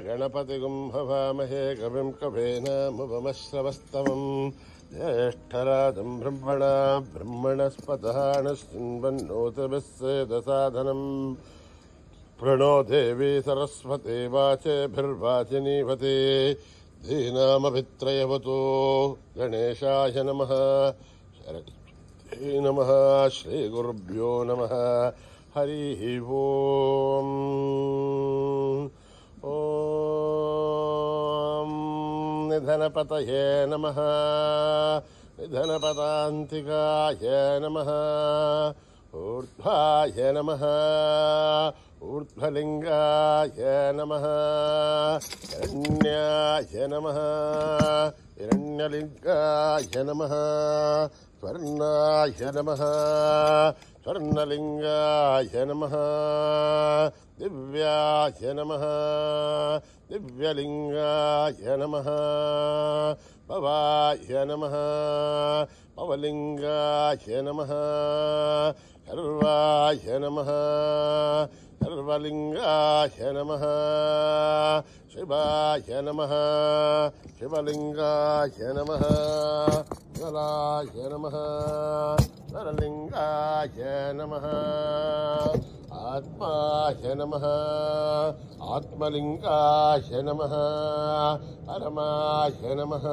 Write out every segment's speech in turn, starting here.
गणपतिगुं हवामहे कविं कवेनामुपमश्रवस्तमम् ज्येष्ठराजं ब्रह्मणस्पतः नृण्वन्नोतिभिस्सेदसाधनम् प्रणो देवी सरस्वती वाचेभिर्वाचिनीवती धीनामभित्रयवतु गणेशाय नमः नमः श्रीगुरुभ्यो नमः हरिः ओम् ॐ निधनपतये नमः निधनपदान्तिकाय नमः ऊर्ध्वाय नमः ऊर्ध्वलिङ्गाय नमः हिरण्याय नमः हिरण्यलिङ्गाय नमः स्वर्णाय नमः स्वर्णलिङ्गाय नमः दिव्याय नमः दिव्यलिङ्गाय नमः भवाय नमः भवलिङ्गाय नमः सर्वाय नमः सर्वलिङ्गाय नमः शिवाय नमः शिवलिङ्गाय नमः शिवलाय नमः नरलिङ्गाय नमः आत्माय नमः आत्मलिङ्गाय नमः परमाय नमः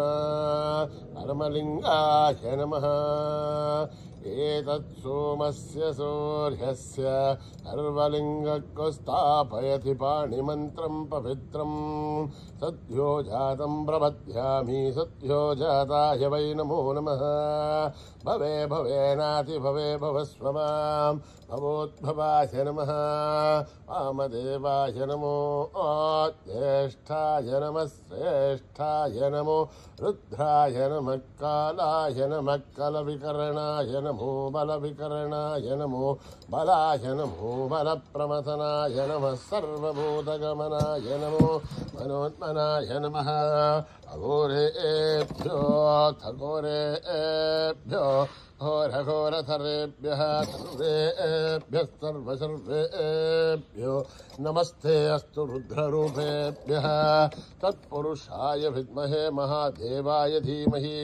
परमलिङ्गाय नमः एतत् सोमस्य सूर्यस्य सर्वलिङ्गको स्थापयति पाणिमन्त्रं पवित्रम् सद्यो जातं प्रपद्यामि सद्यो जाताय वै नमो नमः भवे भवेनाति भवे भवस्व मां भवोद्भवाय नमः वामदेवाय नमो ज्येष्ठाय नमः श्रेष्ठाय नमो रुद्राय नमः कालाय नमः कलविकरणाय नमो बलविकरणाय नमो बलाय नमो बलप्रमथनाय नमः सर्वभूतगमनाय नमो मनोन्मनाय नमः अघोरेभ्यो खगोरेभ्यो घोरघोरथरेभ्यः सर्वेभ्यः सर्वसर्वेभ्यो नमस्ते अस्तु रुद्ररूपेभ्यः तत्पुरुषाय विद्महे महादेवाय धीमहि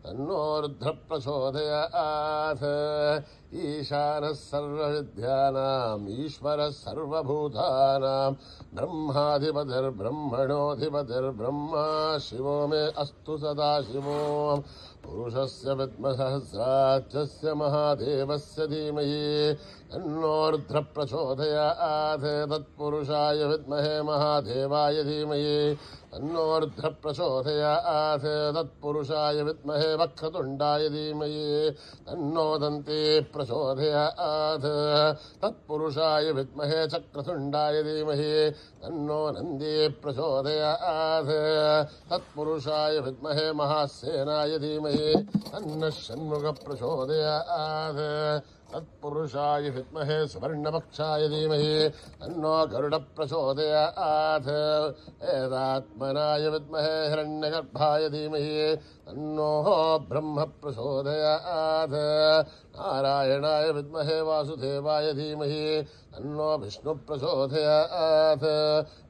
तन्नो रुद्रः प्रचोदयात् ईशानः सर्वविद्यानाम् ईश्वरः सर्वभूतानां ब्रह्माधिपतिर्ब्रह्मणोऽधिपतिर्ब्रह्मा शिवो मे अस्तु सदा शिवो पुरुषस्य विद्मसहस्राक्षस्य महादेवस्य धीमहि तन्नो रुद्रः प्रचोदयात् तत्पुरुषाय विद्महे महादेवाय धीमहि तन्नो रुद्रः प्रचोदयात् तत्पुरुषाय विद्महे वक्रतुण्डाय धीमहि तन्नो दन्ती प्रचोदयात् तत्पुरुषाय विद्महे चक्रतुण्डाय धीमहि तन्नो नन्दी प्रचोदयात् तत्पुरुषाय विद्महे महासेनाय धीमहि तन्नः षण्मुखः प्रचोदयात् तत्पुरुषाय विद्महे सुवर्णपक्षाय धीमहि तन्नो गरुडः प्रचोदयात् वेदात्मनाय विद्महे हिरण्यगर्भाय धीमहि तन्नो ब्रह्म प्रचोदयात् नारायणाय विद्महे वासुदेवाय धीमहि तन्नो विष्णु प्रचोदयात्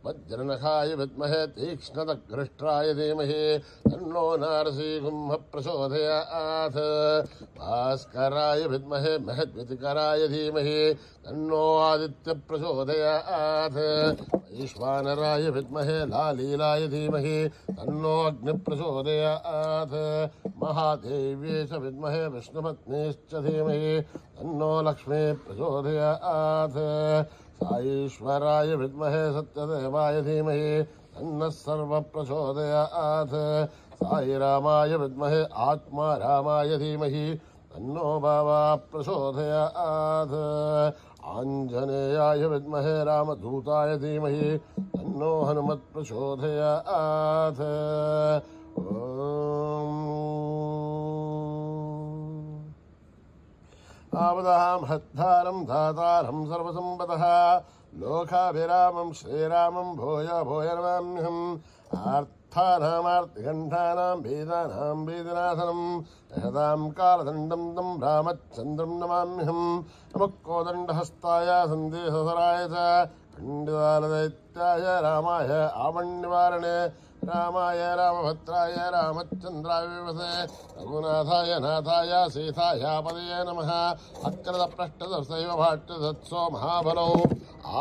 वज्रनखाय विद्महे तीक्ष्णदग्रष्ट्राय धीमहि तन्नो नारसिंह प्रचोदयात् भास्कराय विद्महे महद्वितिकराय धीमहि तन्नो आदित्य प्रचोदयात् वैश्वानराय विद्महे लालीलाय धीमहि तन्नो अग्नि प्रचोदयात् महादेव्यै च विद्महे विष्णुपत्नीश्च धीमहि तन्नो लक्ष्मी प्रचोदयात् साईश्वराय विद्महे सत्यदेवाय धीमहि तन्नः सर्वः प्रचोदयात् साईरामाय विद्महे आत्मा रामाय धीमहि तन्नो बाबा प्रचोदयात् आञ्जनेयाय विद्महे रामदूताय धीमहि तन्नो हनुमत् प्रचोदयात् आवदां हद्धारं धातारं सर्वसम्पदः लोकाभिरामं श्रीरामं भूय भूय नमाम्यहम् आर्थानामार्तिकण्ठानां वेदानां वेदनाथनं यदां कालदण्डं तं रामचन्द्रं नमाम्यहम् नमः कोदण्डहस्ताय सन्देशधराय च खण्डितालदैत्याय रामाय आवण्यवारणे रामाय रामभद्राय रामचन्द्राय विवसे रघुनाथाय नाथाय सीताय पदये नमः अक्रतपृष्ठदर्शैव भाट्यदत्सो महाबलौ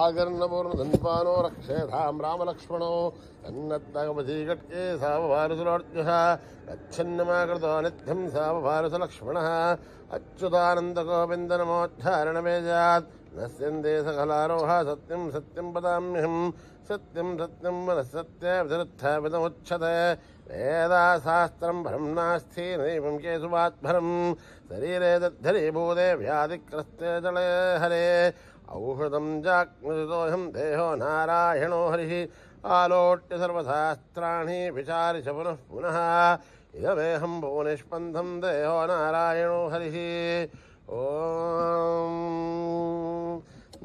आगर्णपूर्णधन्वानो रक्षेधां रामलक्ष्मणौ अन्नद्दागवधीकट्के सावभारसुलोर्जः गच्छन्नमाकृतो नित्यं सावभारसलक्ष्मणः अच्युतानन्दगोविन्दनमोद्धारणमेजात् नश्यन्ते सकलारोह सत्यं सत्यं वदाम्यहम् सत्यं सत्यं वदः सत्याभिधरुत्थापितमुच्यते वेदाशास्त्रं भरं नास्ति नैवं केशवात्भरं शरीरे दद्धरीभूते व्याधिक्रस्ते जले हरे औषधं जाग्मुदितोऽहं देहो नारायणो हरिः आलोट्य सर्वशास्त्राणि विचार्य पुनः पुनः इदमेहं भुवनिष्पन्दं देहो नारायणो हरिः ॐ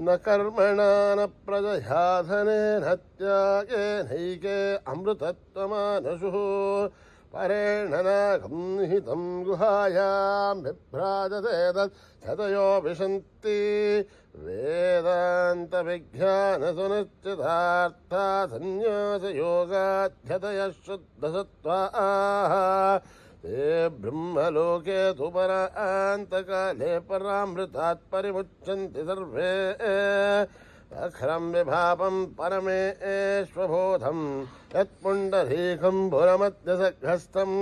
न कर्मणा न प्रजया धनेन त्यागेनैके अमृतत्वमानशुः परेण नागं निहितं गुहायां बिभ्राजते तत् शतयो विशन्ति वेदान्तविज्ञानसुनिश्चितार्था संन्यासयोगाध्यतयः शुद्धसत्त्वाः ते ब्रह्मलोके तु परान्तकाले परामृतात् परिमुच्यन्ति सर्वे अखरं विभापं परमेश्वबोधं यत्पुण्डरीकं पुरमध्यसघस्थं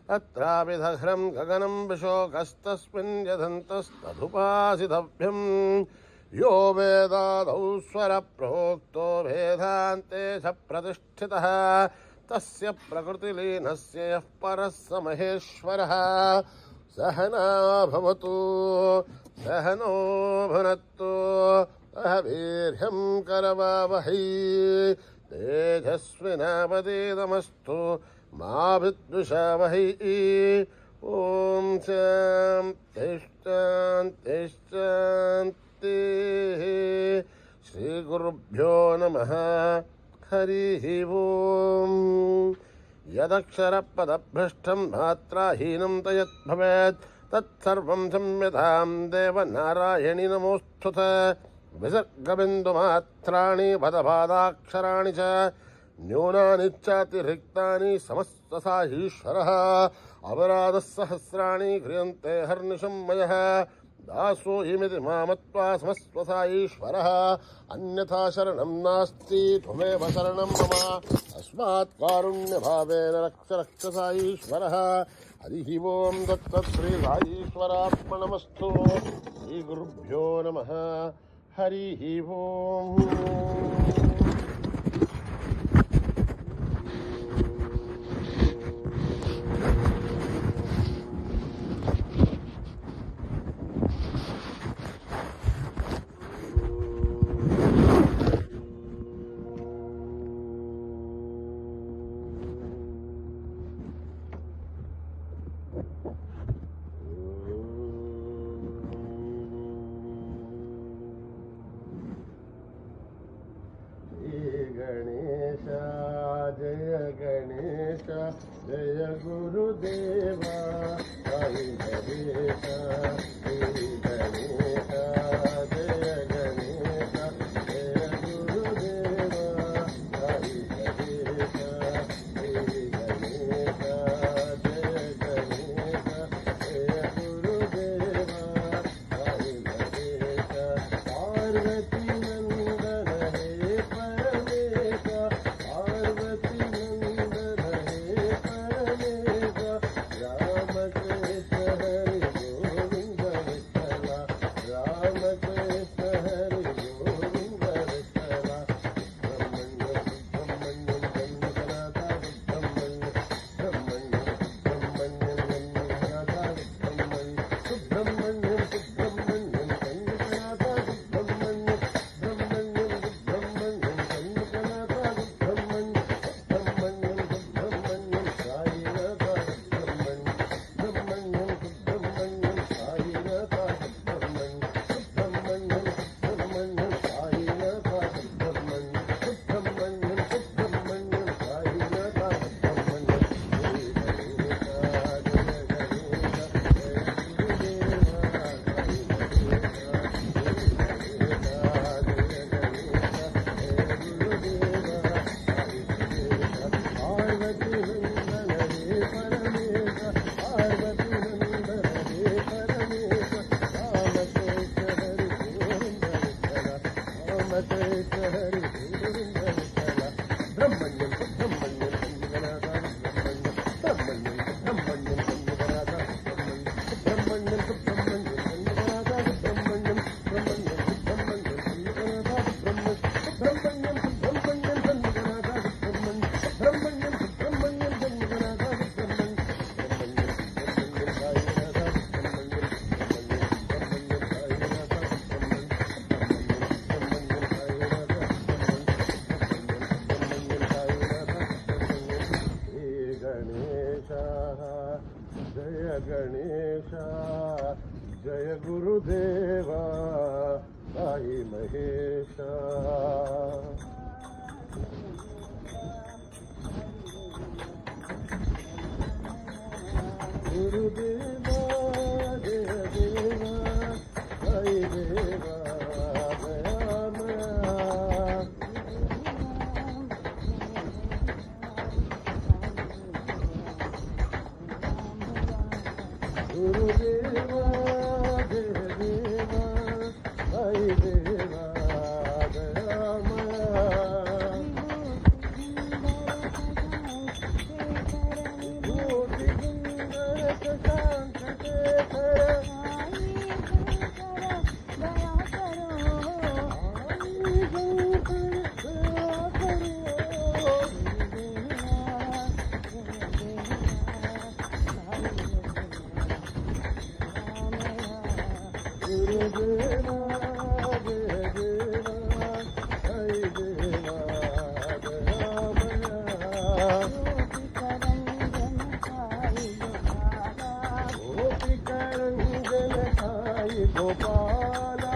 तत्रापि दघ्रं गगनं विशोकस्तस्मिन् यदन्तस्तदुपासितव्यं यो वेदादौ स्वरप्रोक्तो वेदान्ते च प्रतिष्ठितः तस्य प्रकृतिलीनस्य यः परः स महेश्वरः सहना भवतु सहनो भुनक्तु सह वीर्यं करवावहै तेजस्विनावतीतमस्तु मा विद्विषावहै ॐ शान्तिः शान्तिः श्रीगुरुभ्यो नमः हरिः ॐ यदक्षरपदभ्रष्टं मात्राहीनं तयत् भवेत् तत्सर्वं संयतां देवनारायणि नमोऽस्तुते विसर्गबिन्दुमात्राणि पदपादाक्षराणि च न्यूनानि चातिरिक्तानि समस्तसाहीश्वरः अपराधसहस्राणि क्रियन्ते हर्निशं मयः दासोऽयमिति मामत्वा समस्वसाईश्वरः अन्यथा शरणं नास्ति त्वमेव शरणं मम अस्मात् कारुण्यभावेन रक्ष रक्षसाईश्वरः हरिः ॐ दत्तश्रीसाईश्वरात्मनमस्तु श्रीगुरुभ्यो नमः हरिः ॐ जय गुरुदेवा साई गणेश श्री गणेश जय गणेश जय गुरुदेवा साई गणेश श्री गणेश जय गणेश जय गुरुदेवा साई गणेश पार्वती नंदन हे परमेश पार्वती नंदन हे परमेश रामकृष्ण हरि गोविंद हरि ब्रह्मण्यम ब्रह्मण्यम जय गणेश जय गुरुदेवा साई महेश गुरुदेवा जय देवा साई देवा गुरुदेवा जय देवा साई देवा दयामया ज्योति सुंदर शशांक शेखर दया करो गुरुदेवा जय देवा साई देवा दयामया गोपिका रंजन साई गोपाला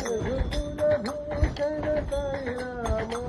रघुकुल भूषण साई रामा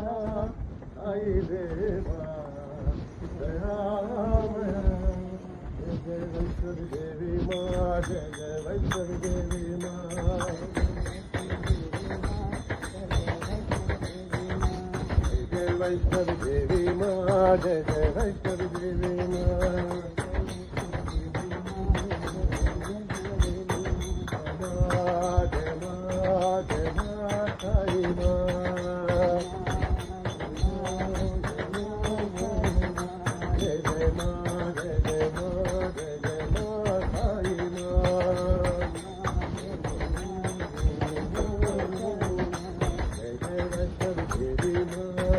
साई देवा दयामया जय वैष्णवी देवी माँ जय जय वैष्णवी देवी माँ जय वैष्णवी देवी माँ जय जय वैष्णवी देवी माँ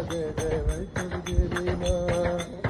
जय जय वैष्णवी देवी माँ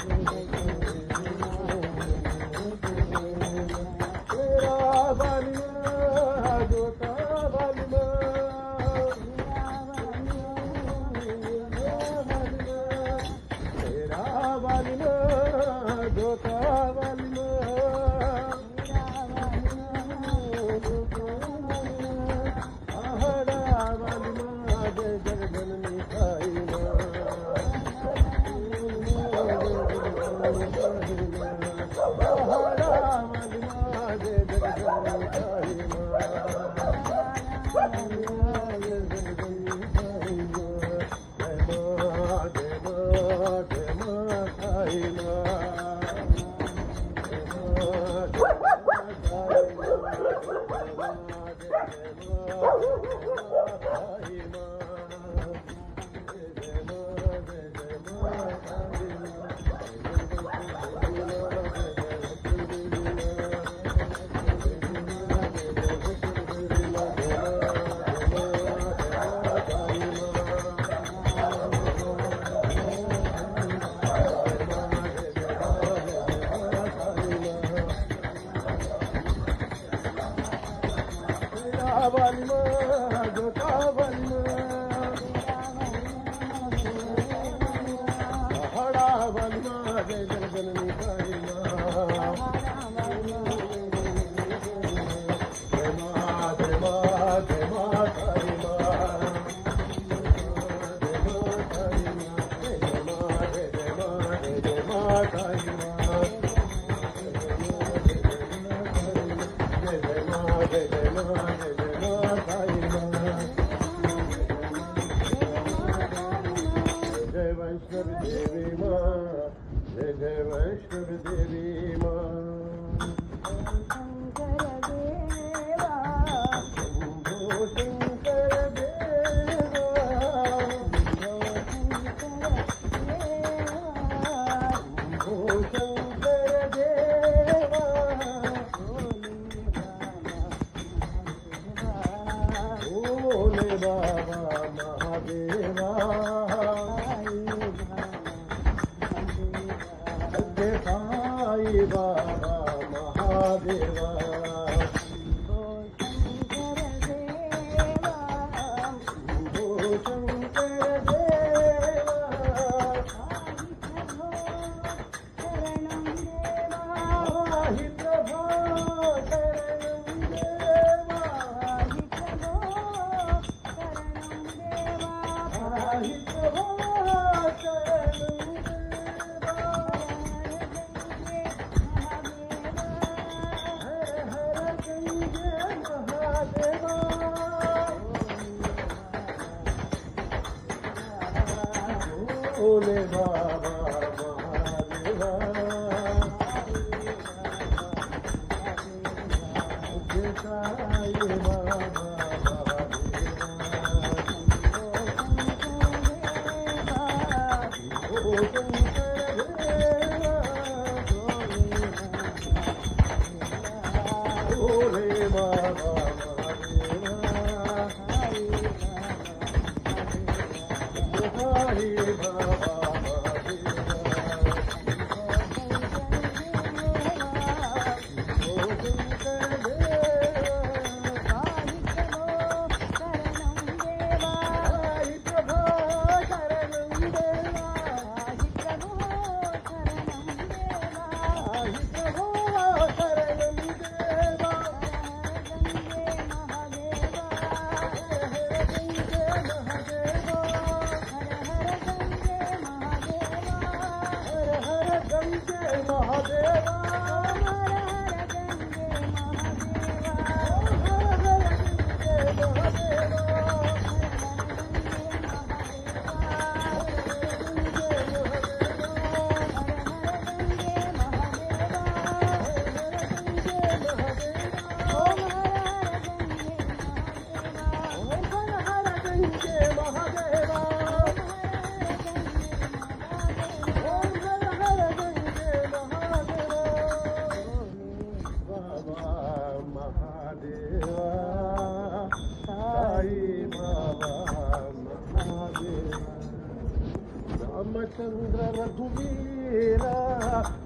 रामचंद्र रघुवीरा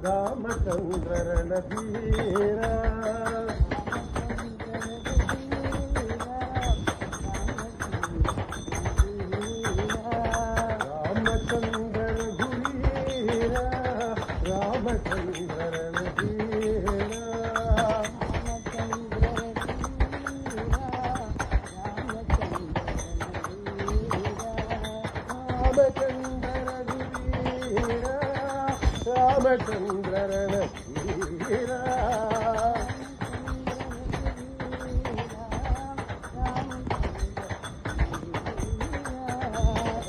रामचंद्र रणधीरा रामचंद्र रघुवीरा रामचंद्र रणधीरा रामचंद्र रणधीरा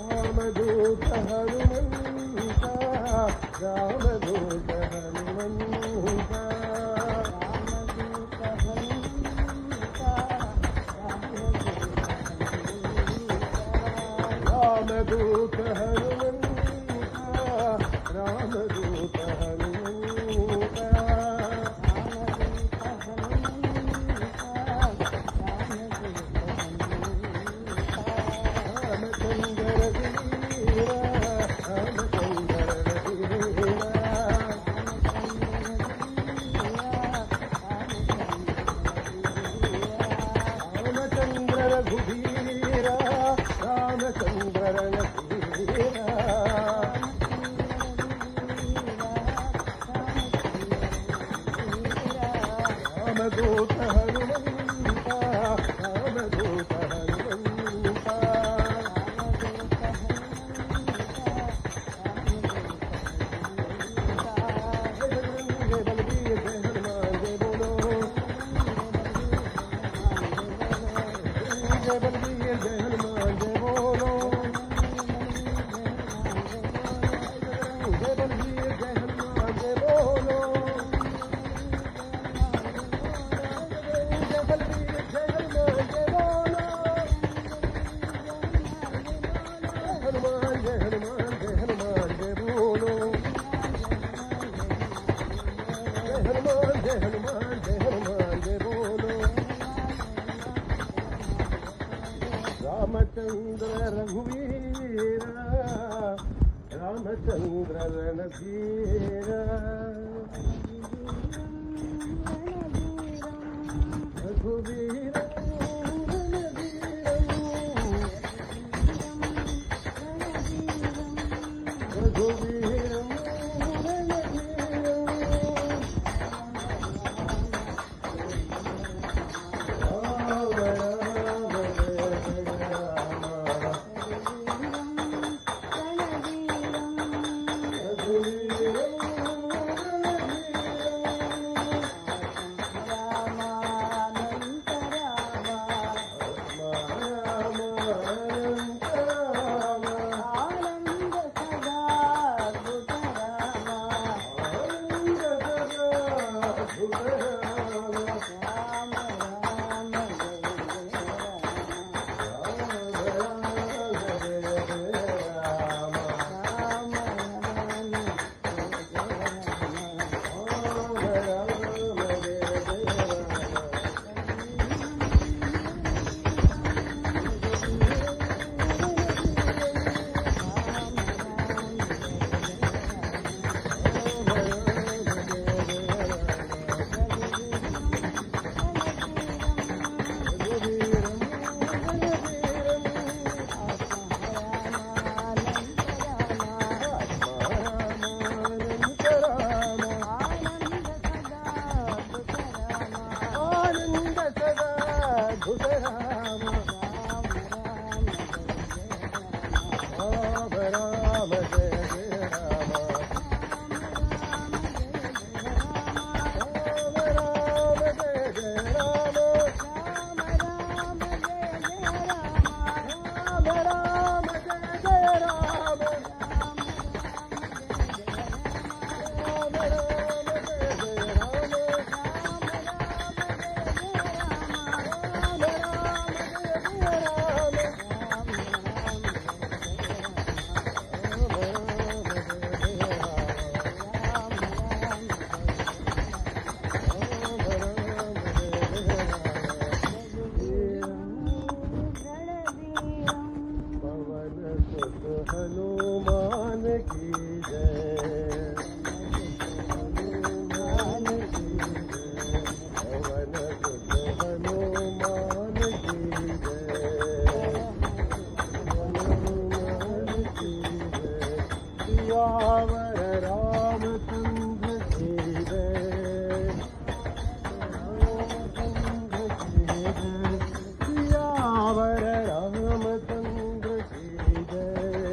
रामदूत हनुमंता रामदूत हनुमंता रघुवीरा रामचंद्र रणधीरा रामदूत हनुमंता रामदूत हनुमंता जय बलबीर जय हनुमान जय बोलो जय बलबीर जय हनुमान जय बोलो जय बलबीर जय हनुमान जय बोलो जय बलबीर जय हनुमान जय बोलो हनुमान जय हनुमान जय हनुमान जय बोलो जय हनुमान जय हनुमान जय हनुमान जय बोलो रामचंद्र रघुवीरा रामचंद्र रणधीरा रघुवीरा रघुवीरा हनुमान की जय हनुमान की जय पवन सुत हनुमान की जय हनुमान की जय सियावर रामचंद्र की जय रामचंद्र की जय सियावर रामचंद्र की जय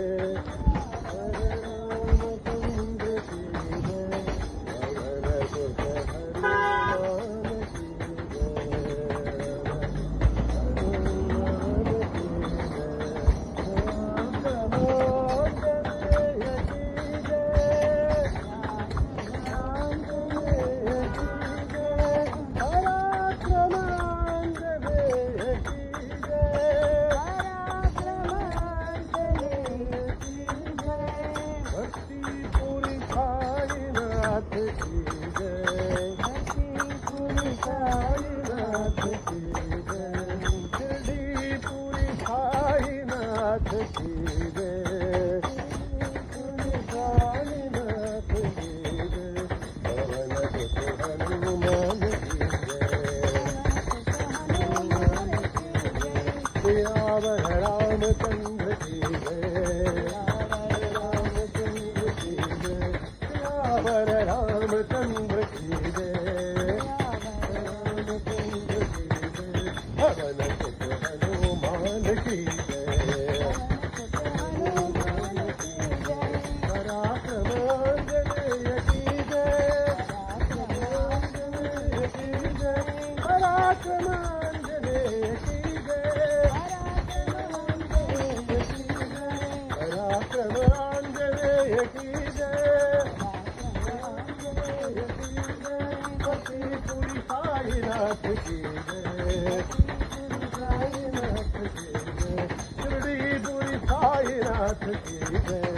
सियावर रामचंद्र की जय, रामचंद्र की जय, सियावर रामचंद्र की जय, रामचंद्र की जय, पवन सुत हनुमान की जय, पराक्रम आंजनेय की जय, पराक्रम आंजनेय की जय, पराक्रम आंजनेय की जय, पतिपुरी साईनाथ की जय, साईनाथ की जय, शिरडीपुरी साईनाथ की जय,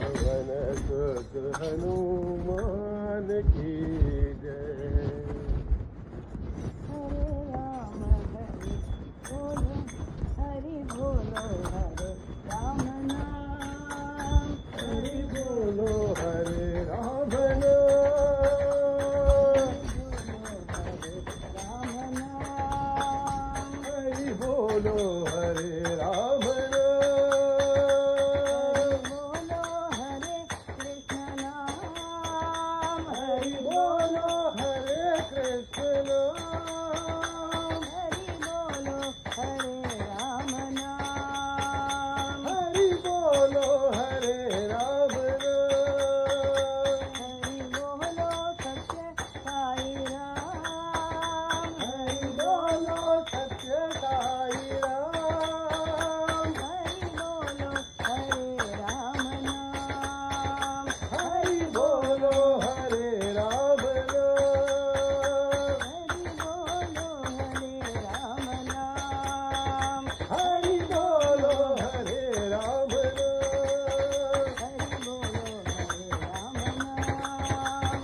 पवन सुत हनुमान की जय। हरि बोलो हरे राम नाम, हरि बोलो हरे राम नाम, हरि बोलो हरे राम नाम, हरि बोलो हरे कृष्ण नाम, हरि बोलो हरे राम नाम, हरि बोलो हरे राम नाम, हरि बोलो सत्य साई राम, हरि बोलो सत्य साई राम, हरि बोलो हरे राम नाम, हरि बोलो हरे राम नाम, हरि बोलो हरे राम नाम,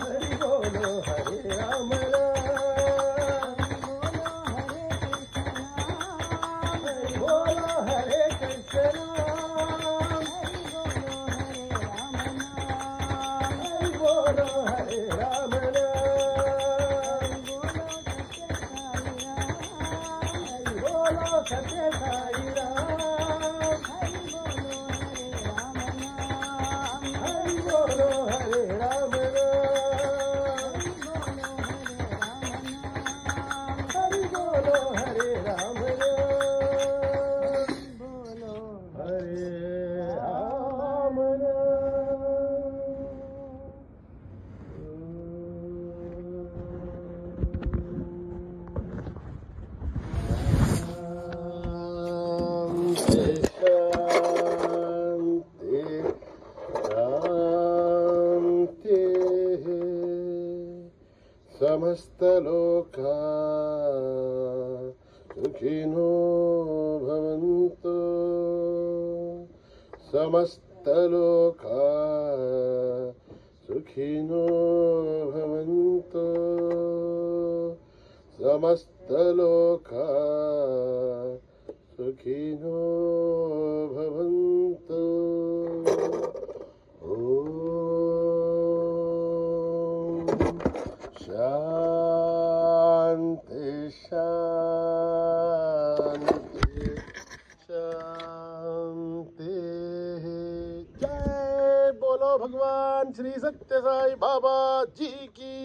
हरि बोलो हरे राम नाम, हरि बोलो हरे कृष्ण नाम, हरि बोलो हरे राम नाम, हरि बोलो सत्य साई राम, हरि बोलो हरे राम नाम, हरि बोलो हरे राम नाम, हरे राम शांति समस्तलोका सुखिनो भवन्तु, समस्तलोका सुखिनो भवन्तु, समस्तलोका सुखिनो भवन्तु। ॐ शान्ति शान्ति शान्ति। जय बोलो भगवान श्री सत्य साई बाबा जी की।